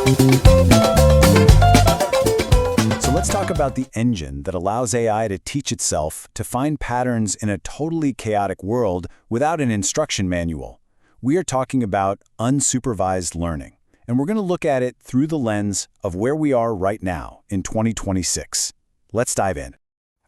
So let's talk about the engine that allows AI to teach itself to find patterns in a totally chaotic world without an instruction manual. We are talking about unsupervised learning, and we're going to look at it through the lens of where we are right now in 2026. Let's dive in.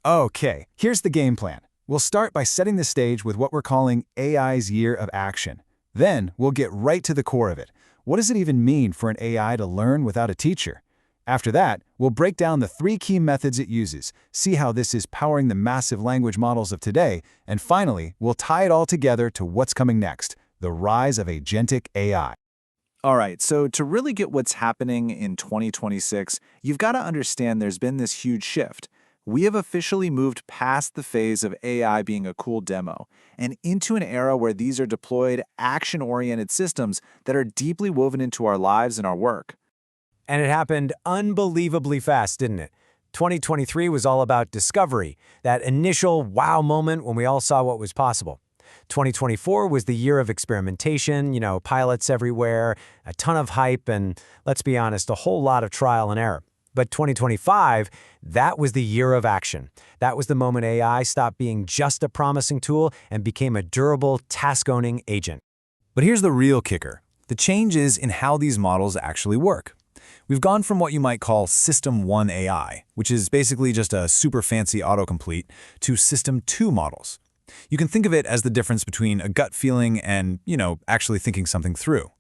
Okay, here's the game plan. We'll start by setting the stage with what we're calling AI's year of action. Then, we'll get right to the core of it. What does it even mean for an AI to learn without a teacher? After that, we'll break down the 3 key methods it uses, see how this is powering the massive language models of today, and finally, we'll tie it all together to what's coming next, the rise of agentic AI. All right, so to really get what's happening in 2026, you've got to understand there's been this huge shift. We have officially moved past the phase of AI being a cool demo and into an era where these are deployed, action-oriented systems that are deeply woven into our lives and our work. And it happened unbelievably fast, didn't it? 2023 was all about discovery, that initial wow moment when we all saw what was possible. 2024 was the year of experimentation, pilots everywhere, a ton of hype, and let's be honest, a whole lot of trial and error. But 2025, that was the year of action. That was the moment AI stopped being just a promising tool and became a durable, task-owning agent. But here's the real kicker. The change is in how these models actually work. We've gone from what you might call System 1 AI, which is basically just a super fancy autocomplete, to System 2 models. You can think of it as the difference between a gut feeling and, actually thinking something through.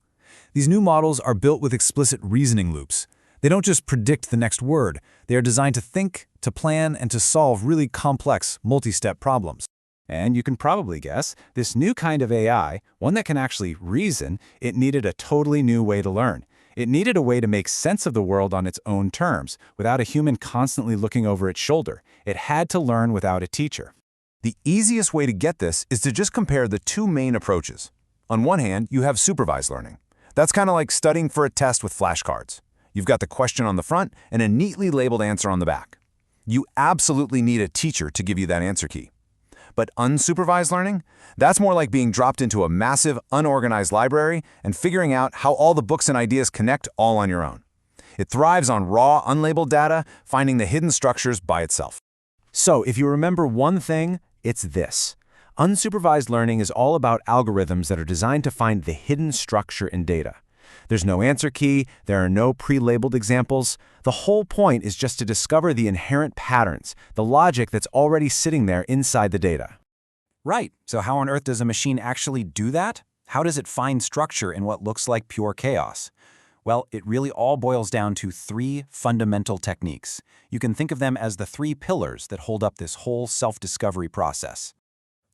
These new models are built with explicit reasoning loops. They don't just predict the next word. They are designed to think, to plan, and to solve really complex, multi-step problems. And you can probably guess, this new kind of AI, one that can actually reason, it needed a totally new way to learn. It needed a way to make sense of the world on its own terms, without a human constantly looking over its shoulder. It had to learn without a teacher. The easiest way to get this is to just compare the 2 main approaches. On one hand, you have supervised learning. That's kind of like studying for a test with flashcards. You've got the question on the front and a neatly labeled answer on the back. You absolutely need a teacher to give you that answer key. But unsupervised learning? That's more like being dropped into a massive, unorganized library and figuring out how all the books and ideas connect all on your own. It thrives on raw, unlabeled data, finding the hidden structures by itself. So, if you remember one thing, it's this. Unsupervised learning is all about algorithms that are designed to find the hidden structure in data. There's no answer key, there are no pre-labeled examples. The whole point is just to discover the inherent patterns, the logic that's already sitting there inside the data. Right, so how on earth does a machine actually do that? How does it find structure in what looks like pure chaos? Well, it really all boils down to 3 fundamental techniques. You can think of them as the 3 pillars that hold up this whole self-discovery process.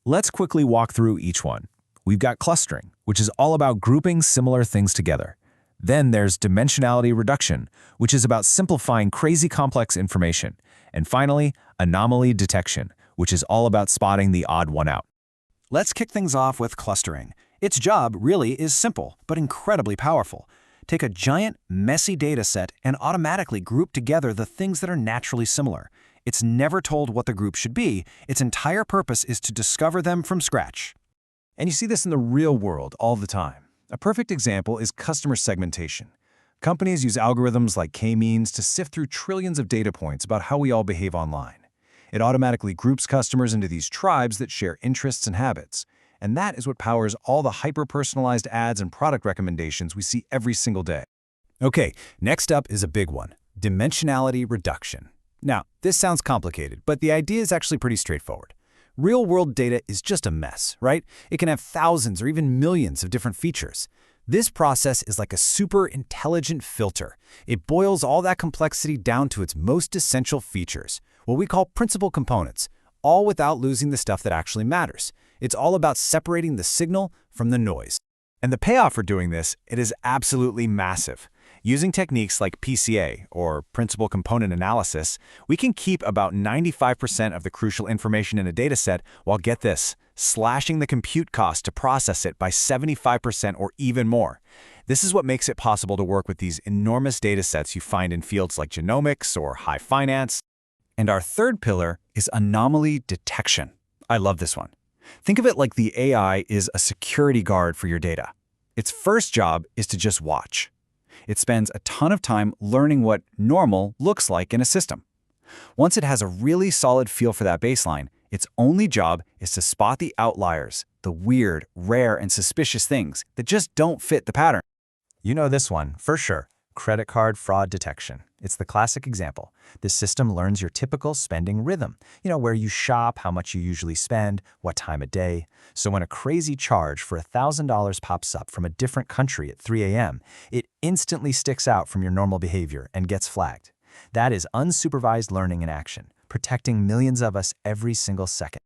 Let's quickly walk through each one. We've got clustering, which is all about grouping similar things together. Then there's dimensionality reduction, which is about simplifying crazy complex information. And finally, anomaly detection, which is all about spotting the odd one out. Let's kick things off with clustering. Its job really is simple, but incredibly powerful. Take a giant, messy data set and automatically group together the things that are naturally similar. It's never told what the group should be. Its entire purpose is to discover them from scratch. And you see this in the real world all the time. A perfect example is customer segmentation. Companies use algorithms like K-means to sift through trillions of data points about how we all behave online. It automatically groups customers into these tribes that share interests and habits. And that is what powers all the hyper-personalized ads and product recommendations we see every single day. Okay, next up is a big one, dimensionality reduction. Now, this sounds complicated, but the idea is actually pretty straightforward. Real-world data is just a mess, right? It can have thousands or even millions of different features. This process is like a super intelligent filter. It boils all that complexity down to its most essential features, what we call principal components, all without losing the stuff that actually matters. It's all about separating the signal from the noise. And the payoff for doing this, it is absolutely massive. Using techniques like PCA, or Principal Component Analysis, we can keep about 95% of the crucial information in a dataset while, get this, slashing the compute cost to process it by 75% or even more. This is what makes it possible to work with these enormous datasets you find in fields like genomics or high finance. And our third pillar is anomaly detection. I love this one. Think of it like the AI is a security guard for your data. Its first job is to just watch. It spends a ton of time learning what normal looks like in a system. Once it has a really solid feel for that baseline, its only job is to spot the outliers, the weird, rare, and suspicious things that just don't fit the pattern. You know this one, for sure. Credit card fraud detection. It's the classic example. This system learns your typical spending rhythm. Where you shop, how much you usually spend, what time of day. So when a crazy charge for $1,000 pops up from a different country at 3 a.m., it instantly sticks out from your normal behavior and gets flagged. That is unsupervised learning in action, protecting millions of us every single second.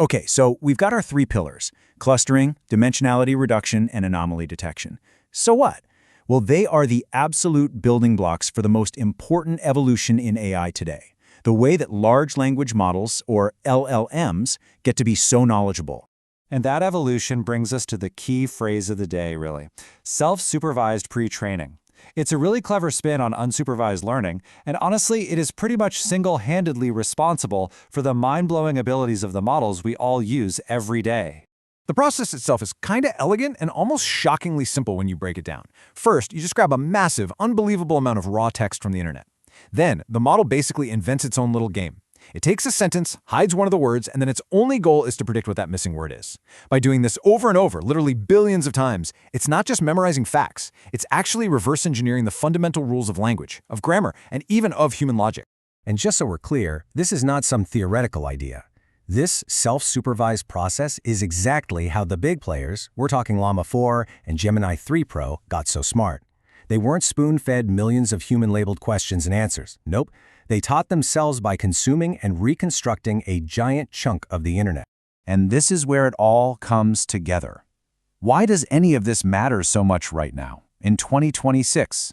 Okay, so we've got our 3 pillars: clustering, dimensionality reduction, and anomaly detection. So what? Well, they are the absolute building blocks for the most important evolution in AI today, the way that large language models, or LLMs, get to be so knowledgeable. And that evolution brings us to the key phrase of the day, really: self-supervised pre-training. It's a really clever spin on unsupervised learning, and honestly, it is pretty much single-handedly responsible for the mind-blowing abilities of the models we all use every day. The process itself is kinda elegant and almost shockingly simple when you break it down. First, you just grab a massive, unbelievable amount of raw text from the internet. Then, the model basically invents its own little game. It takes a sentence, hides one of the words, and then its only goal is to predict what that missing word is. By doing this over and over, literally billions of times, it's not just memorizing facts, it's actually reverse engineering the fundamental rules of language, of grammar, and even of human logic. And just so we're clear, this is not some theoretical idea. This self-supervised process is exactly how the big players, we're talking Llama 4 and Gemini 3 Pro, got so smart. They weren't spoon-fed millions of human-labeled questions and answers. Nope. They taught themselves by consuming and reconstructing a giant chunk of the internet. And this is where it all comes together. Why does any of this matter so much right now, in 2026?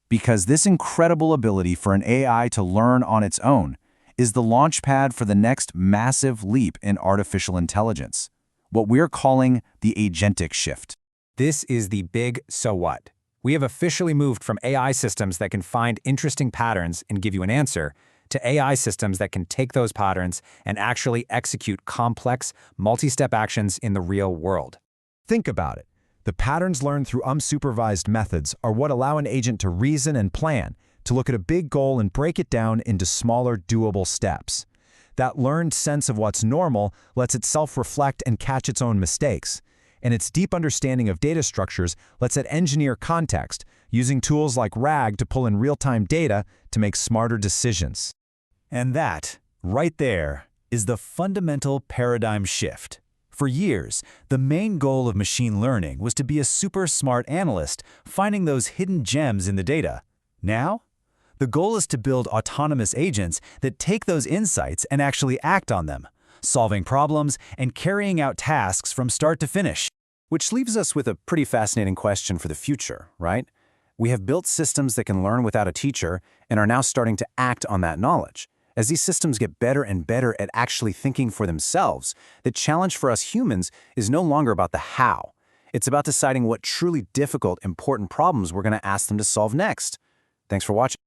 Because this incredible ability for an AI to learn on its own is the launchpad for the next massive leap in artificial intelligence, what we're calling the agentic shift. This is the big so what. We have officially moved from AI systems that can find interesting patterns and give you an answer to AI systems that can take those patterns and actually execute complex, multi-step actions in the real world. Think about it. The patterns learned through unsupervised methods are what allow an agent to reason and plan, to look at a big goal and break it down into smaller, doable steps. That learned sense of what's normal lets it self-reflect and catch its own mistakes. And its deep understanding of data structures lets it engineer context, using tools like RAG to pull in real-time data to make smarter decisions. And that, right there, is the fundamental paradigm shift. For years, the main goal of machine learning was to be a super smart analyst finding those hidden gems in the data. Now, the goal is to build autonomous agents that take those insights and actually act on them, solving problems and carrying out tasks from start to finish. Which leaves us with a pretty fascinating question for the future, right? We have built systems that can learn without a teacher and are now starting to act on that knowledge. As these systems get better and better at actually thinking for themselves, the challenge for us humans is no longer about the how. It's about deciding what truly difficult, important problems we're going to ask them to solve next. Thanks for watching.